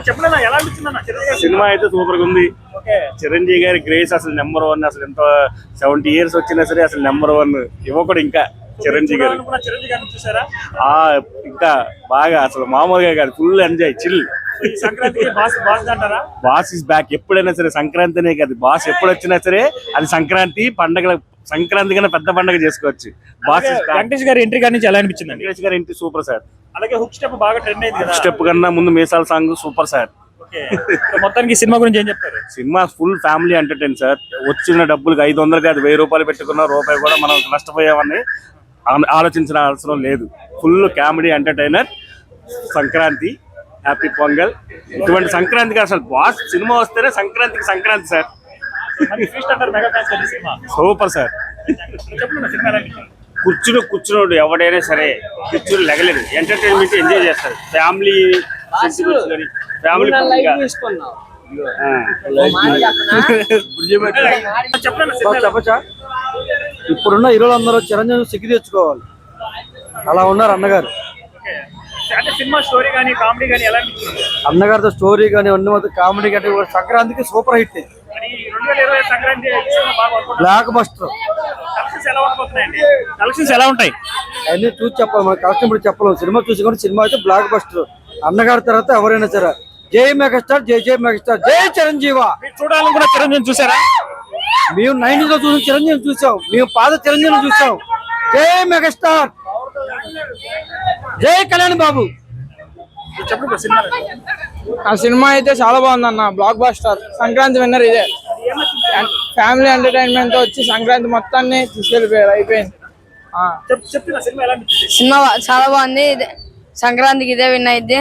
చెప్పలేనా ఎలా అనిపించింది సినిమా అయితే సూపర్ గా ఉంది. చిరంజీవి గారి గ్రేస్ అసలు నెంబర్ 1. అసలు ఎంత 70 years వచ్చినా సరే అసలు నెంబర్ 1 యువకుడు. ఇంకా చిరంజీవి గారు చూసారా? ఇంకా బాగా అసలు మామూలుగా కాదు, ఫుల్ ఎంజాయ్, చిల్. సంక్రాంతికి బాస్ ఇస్ బ్యాక్. ఎప్పుడైనా సరే సంక్రాంతినే కాదు, బాస్ ఎప్పుడు వచ్చినా సరే అది సంక్రాంతి పండగ. సంక్రాంతి కన్నా పెద్ద పండుగ చేసుకోవచ్చు. బాస్ వెంకటేష్ గారి ఎంట్రీ కానీ ఎలా అనిపించింది? వెంకటేష్ గారి ఎంట్రీ సూపర్ సార్. అలాగే హుక్ స్టెప్ బాగా ట్రెండ్ అయింది కదా. స్టెప్ కన్నా ముందు మీసాల సాంగ్ సూపర్ సార్. మొత్తానికి సినిమా గురించి ఏం చెప్తారు? Cinema full family entertain sir. వచ్చిన డబ్బులకి 500 కాదు, 1000 రూపాయలు పెట్టుకున్న రూపాయి కూడా మనం నష్టపోయామని ఆలోచించిన అవసరం లేదు. Full comedy entertainer. Sankranti, happy pongal. ఇటువంటి సంక్రాంతికి అసలు బాస్ సినిమా వస్తేనే సంక్రాంతికి సంక్రాంతి సార్. Super sir. కూర్చున్నాడు ఎవడైనా సరే కూర్చుని లెగలేదు. ఎంటర్టైన్మెంట్ ఎంజాయ్ చేస్తారు. ఫ్యామిలీ చెప్పచ్చా? ఇప్పుడున్న హీరోలు అందరూ చిరంజీవి సిగ్గు తెచ్చుకోవాలి, అలా ఉన్నారు అన్నగారు. అన్నగారితో స్టోరీ కానీ అన్ని కామెడీ కానీ సంక్రాంతికి super hit. Block buster. Collections ఎలా ఉంటాయి అన్ని చూసి చెప్పాలి, మన కలెక్షన్ ఇప్పుడు చెప్పలేము. సినిమా చూసి కూడా సినిమా అయితే బ్లాక్ బస్టర్. అన్నగారి తర్వాత ఎవరైనా సరే జై మెగాస్టార్, జై జై మెగాస్టార్, జై చిరంజీవా. చూడాలని కూడా చిరంజీవి చూసారా? మేము 90s లో చూసిన చిరంజీవి చూసాం, మేము పాత చిరంజీవి చూసాం. జై మెగాస్టార్, జై కళ్యాణ్ బాబు. ఆ సినిమా అయితే చాలా బాగుంది అన్న, బ్లాక్ బస్టర్. సంక్రాంతి విన్నర్ ఇదే. ఫ్యామిలీ ఎంటర్టైన్మెంట్ తో వచ్చి సంక్రాంతి మొత్తాన్ని తీసుకెళ్ళిపోయారు. అయిపోయింది. సినిమా చాలా బాగుంది. సంక్రాంతికి ఇదే విన్ అయింది.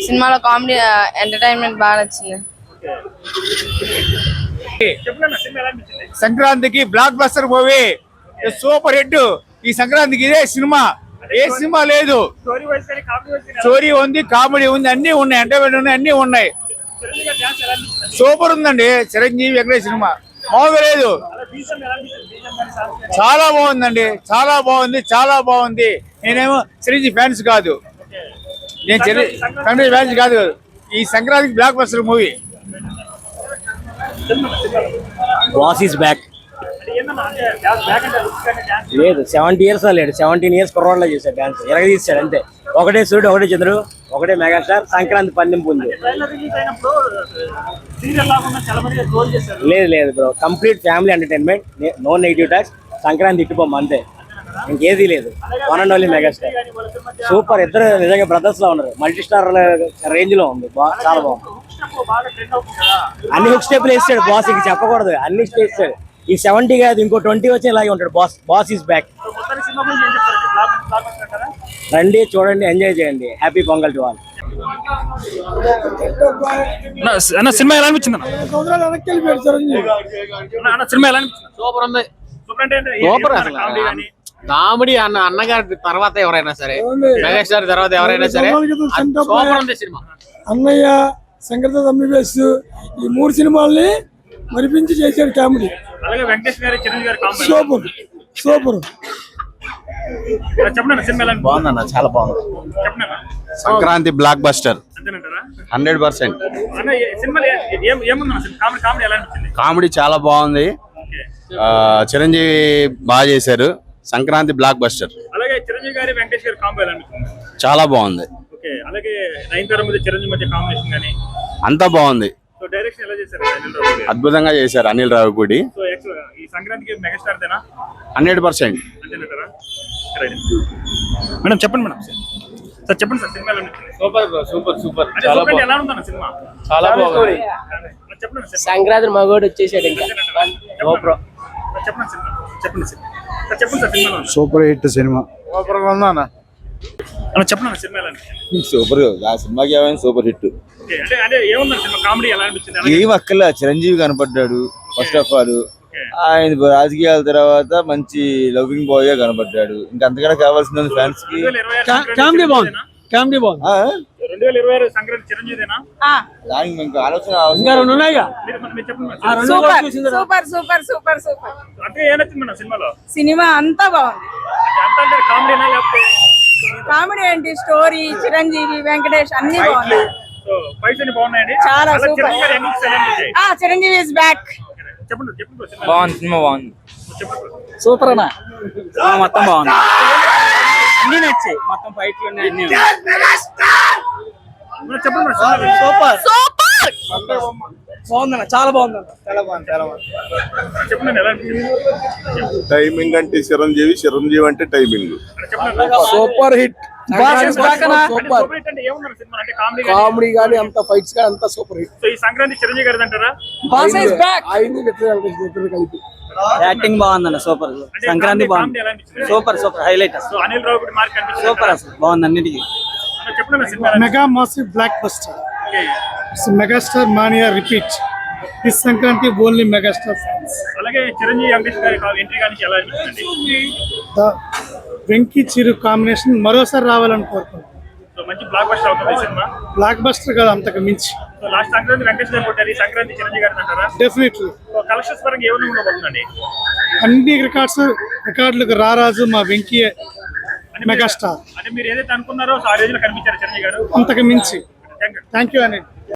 సినిమాలో కామెడీ ఎంటర్టైన్మెంట్ బాగా నచ్చింది. సంక్రాంతికి block buster movie, super hit. ఈ సంక్రాంతికి ఇదే సినిమా, ఏ సినిమా లేదు. స్టోరీ ఉంది, కామెడీ ఉంది, అన్ని ఉన్నాయి, ఎంటర్టైన్మెంట్ ఉన్నాయి, అన్ని ఉన్నాయి. సూపర్ ఉందండి చిరంజీవి వెంకటేష్ సినిమా, మామూలుగా లేదు. చాలా బాగుందండి, చాలా బాగుంది, చాలా బాగుంది. నేనేమో చిరంజీవి ఫ్యాన్స్ కాదు, నేను చిరంజీవి ఫ్యాన్స్ కాదు. ఈ సంక్రాంతికి block buster movie. Boss is back. లేదు 70 years లేడు, 17 years కుర్రోడ్లో చేశాడు డాన్స్. ఎరగదీశాడు అంతే. ఒకటే సూర్యుడు, ఒకటే చంద్రుడు, ఒకటే మెగాస్టార్. సంక్రాంతి పందెం ఉంది. లేదు లేదు bro, complete family entertainment, no negative talks. Sankranti ఇట్టుకోమ్మ అంతే, ఇంకేదీ లేదు. One and only megastar. Super. ఇద్దరు నిజంగా బ్రదర్స్ లో ఉన్నారు. మల్టీ స్టార్ రేంజ్ లో ఉంది. చాలా బాగుంది. అన్ని హుక్ స్టెప్లు వేస్తాడు బాస్, ఇంక చెప్పకూడదు, అన్ని వేస్తాడు. ఈ 70 కాదు, ఇంకో 20 వచ్చి ఇలాగే ఉంటాడు బాస్. Boss is back. రండి, చూడండి, ఎంజాయ్ చేయండి. Happy pongal to all. Cinema ఎలా అనిపించింది? సినిమా ఎలా అనిపించింది? సూపర్ ఉంది. సూపర్ అసలు కామెడీ. అన్నగారి తర్వాత ఎవరైనా సరే, మెగాస్టార్ తర్వాత ఎవరైనా సరే సూపర్ ఉంది సినిమా. అన్నయ్య, సంక్రాంతి ఎంబీబీఎస్, ఈ 3 సినిమాల్ని మరిపించి చేశాడు కామెడీ. అలాగే వెంకటేష్ గారి, చిరంజీవి గారి కామెడీ సూపర్ సూపర్. బాగుందన్న, చాలా బాగుంది. Sankranti block buster 100%. కామెడీ చాలా బాగుంది. చిరంజీవి బాగా చేశారు. Sankranti block buster. అలాగే చిరంజీవి గారి, వెంకటేష్ గారి కాంబో ఎలా అనిపించింది? చాలా బాగుంది. అలాగే నయనతార మధ్య, చిరంజీవి మధ్య కాంబినేషన్ గానీ అంతా బాగుంది. డైరెక్షన్ ఎలా చేశారు? అద్భుతంగా చేశారు అనిల్ రావిపూడి. ఈ సంక్రాంతికి మెగాస్టార్ దేనా? 100%. మేడం చెప్పండి. మేడం సార్ చెప్పండి sir, cinema super bro, super super. ఎలా ఉందన్న సినిమా? చాలా బాగుంది. చెప్పండి. సంక్రాంతి మగోడు వచ్చేసాడు ఇంకా. చెప్పండి sir, cinema super hit cinema. Super గా ఉందన్న. చెప్పండి సినిమా ఎలా అనిపించింది? సూపర్. ఆ సినిమాకి ఏమైనా సూపర్ హిట్. అంటే ఏముంది సినిమా, కామెడీ ఎలా అనిపించింది? ఏం అక్కల చిరంజీవి కనపడ్డాడు ఫస్ట్ ఆఫ్ ఆల్. ఆయన రాజకీయాల తర్వాత మంచి లవింగ్ బాయ్ గా కనపడ్డాడు. ఇంకా అంతకన్నా కావాల్సిన ఫ్యాన్స్ కి కామెడీ బాగుంది. కామెడీ బాగుంది. 2026 సంక్రాంతి చిరంజీవిదేనా? దానికి మీకు ఆలోచన ఇంకా 2 ఉన్నాయిగా. Super super super super. అంటే ఏం నచ్చింది మేడం సినిమాలో? సినిమా అంతా బాగుంది. అంటే కామెడీనా లేకపోతే కామెడీ ఏంటి, స్టోరీ, చిరంజీవి, వెంకటేష్ అన్ని బాగున్నాయి. సో ఫైట్స్ అన్ని బాగున్నాయండి. చాలా అలా super. చిరంజీవి గారి endings ఎలా అనిపించాయి? Chiranjeevi is back. చెప్పండి చెప్పండి సినిమా బాగుంది, సినిమా బాగుంది, చెప్పండి. సూపర్ అన్న. మొత్తం బాగుంది, అన్ని నచ్చాయి, మొత్తం ఫైట్లు ఉన్నాయి, అన్ని చెప్పండి సినిమా సూపర్ బాగుందన్న, చాలా బాగుందన్న, చాలా బాగుంది, చాలా బాగుంది. చెప్పండి ఎలా అనిపించింది? టైమింగ్ అంటే చిరంజీవి, చిరంజీవి అంటే టైమింగ్. చెప్పండి సూపర్ హిట్, సూపర్ హిట్ అంటే ఏమున్నారు సినిమా అంటే కామెడీ కానీ అంత ఫైట్స్ కానీ అంత సూపర్ హిట్. సో ఈ సంక్రాంతి చిరంజీవి గారిది అంటారా? కలిపి యాక్టింగ్ బాగుందన్న, సూపర్. అంటే సంక్రాంతి బాగుంది, కామెడీ ఎలా అనిపించింది? Super super highlight, so Anil Ravipudi mark అనిపించింది. సూపర్ అసలు బాగుంది అన్నిటికీ. చెప్పండి cinema mega massive block buster. Okay. Megastar mania repeat. This Sankranti only megastar fans. అలాగే చిరంజీవి వెంకటేష్ గారి ఎంట్రీ కానీ ఎలా అనిపించింది? వెంకీ చిరు కాంబినేషన్ మరోసారి రావాలని కోరుకుంటున్నాను. సో మంచి బ్లాక్ బస్టర్ అవుతుంది ఈ సినిమా. బ్లాక్ బస్టర్ కాదు, అంతకు మించి. సో లాస్ట్ సంక్రాంతి వెంకటేష్ గారు కొట్టారు, ఈ సంక్రాంతి చిరంజీవి గారిది అంటారా? డెఫినెట్లీ సో కలెక్షన్స్ పరంగా ఏమైనా ఉండబోతుందండి? అన్ని రికార్డులకు రారాజు మా వెంకీ మెగాస్టార్. అంటే మీరు ఏదైతే అనుకున్నారో ఆ రేంజ్ లో కనిపించారు చిరంజీవి గారు. అంతకు మించి. Thank you. Thank you Anil.